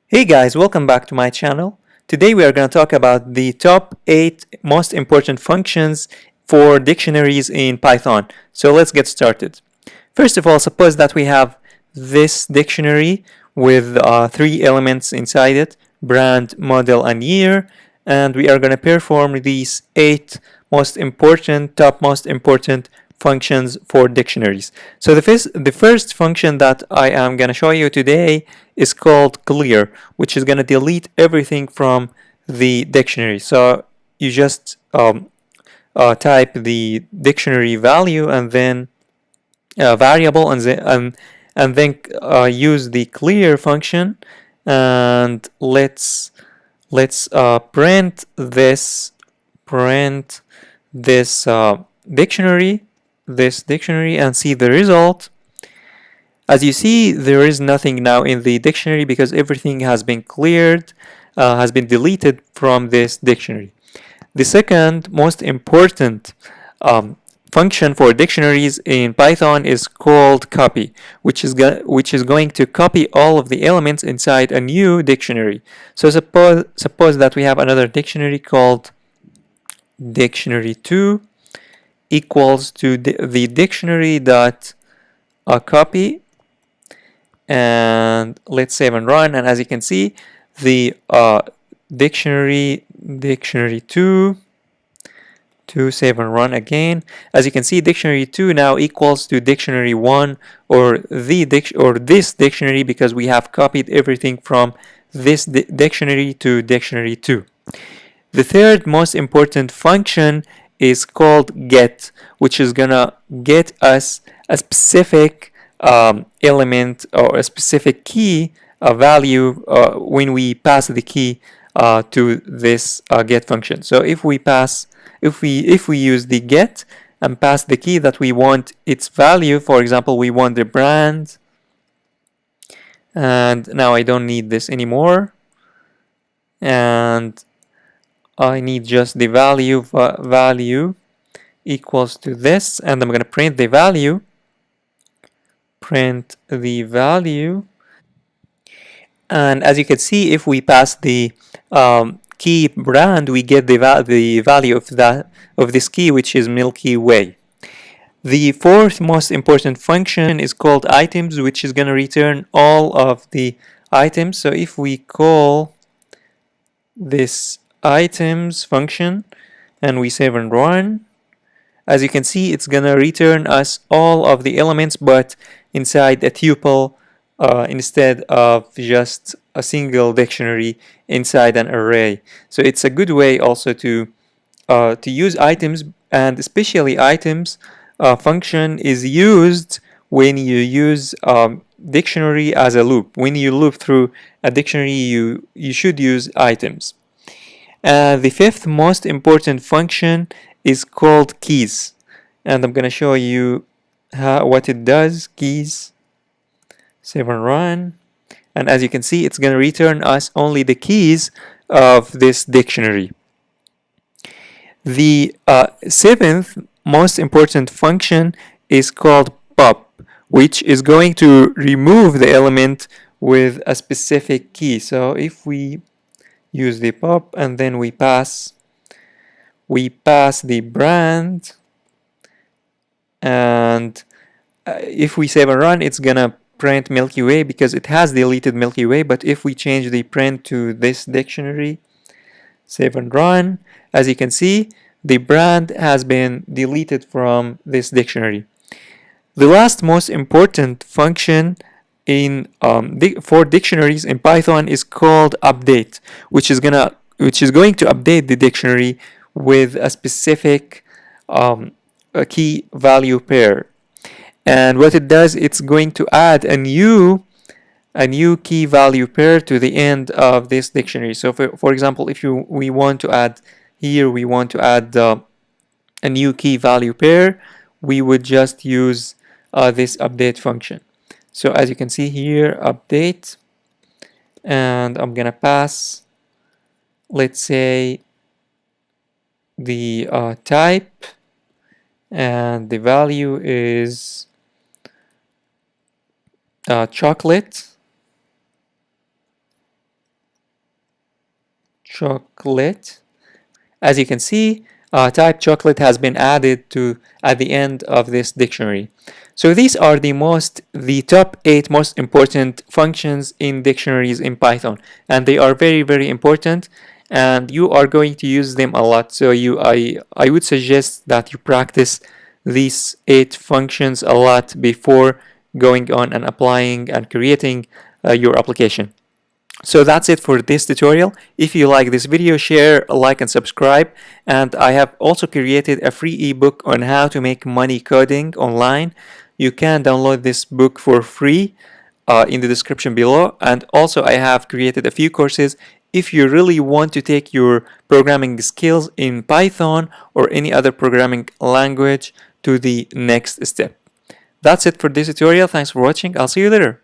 Hey guys, welcome back to my channel. Today we are going to talk about the top 8 most important functions for dictionaries in Python. So let's get started. First of all, suppose that we have this dictionary with 3 elements inside it: brand, model, and year. And we are going to perform these 8 top most important functions for dictionaries. So the first function that I am going to show you today is called clear, which is going to delete everything from the dictionary. So you just type the dictionary value and then variable and then use the clear function, and let's print this dictionary and see the result. As you see, there is nothing now in the dictionary because everything has been cleared, has been deleted from this dictionary. The second most important function for dictionaries in Python is called copy, which is going to copy all of the elements inside a new dictionary. So suppose that we have another dictionary called dictionary 2 equals to the dictionary dot copy, and let's save and run. And as you can see, the dictionary 2 to save and run again. As you can see, dictionary 2 now equals to dictionary 1, or this dictionary, because we have copied everything from this dictionary to dictionary 2. The third most important function is called get, which is gonna get us a specific element or a specific key value when we pass the key to this get function. So if we use the get and pass the key that we want its value, for example, we want the brand, and now I don't need this anymore, and I need just the value equals to this, and I'm going to print the value. And as you can see, if we pass the key brand, we get the value of this key, which is Milky Way. The fourth most important function is called items, which is going to return all of the items. So if we call this items function and we save and run, as you can see, it's going to return us all of the elements, but inside a tuple instead of just a single dictionary inside an array. So it's a good way also to use items, and especially items function is used when you use dictionary as a loop. When you loop through a dictionary, you should use items. The fifth most important function is called keys, and I'm going to show you what it does. Keys, save and run, and as you can see, it's going to return us only the keys of this dictionary. The seventh most important function is called pop, which is going to remove the element with a specific key. So if we use the pop and then we pass the brand, and if we save and run, it's gonna print Milky Way because it has deleted Milky Way. But if we change the print to this dictionary, save and run, as you can see, the brand has been deleted from this dictionary. The last most important function for dictionaries in Python is called update, which is going to update the dictionary with a specific a key value pair. And what it does, it's going to add a new key value pair to the end of this dictionary. So for example, if we want to add a new key value pair, we would just use this update function. So as you can see here, update, and I'm gonna pass, let's say, the type, and the value is chocolate, chocolate. As you can see, type chocolate has been added to at the end of this dictionary. So these are the top 8 most important functions in dictionaries in Python, and they are very, very important, and you are going to use them a lot. So I would suggest that you practice these 8 functions a lot before going on and applying and creating your application. So that's it for this tutorial. If you like this video, share, like, and subscribe. And I have also created a free ebook on how to make money coding online. You can download this book for free in the description below. And also I have created a few courses if you really want to take your programming skills in Python or any other programming language to the next step. That's it for this tutorial. Thanks for watching. I'll see you later.